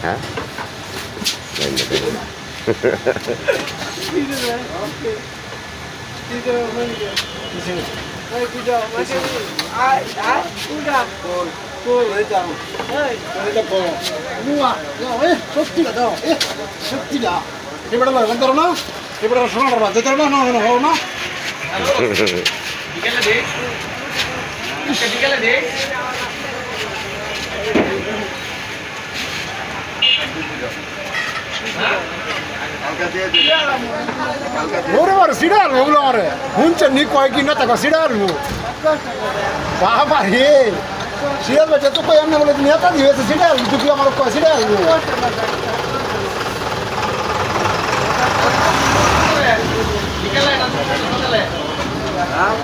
হ্যাঁ সত্যিটা এবারে ধরো না এবারে শোনা যেতে না না না বিকেলে দে বিকেলে দে ওরে বারে সিডার ওগুলো আমারে শুনছেন নি কয় কি না তাকে সিডার বাবা রে সিডার বেচে তো কই আমি বলে নেতা দিয়েছে সিডার দুটি আমার কয় সিডার বিকেলে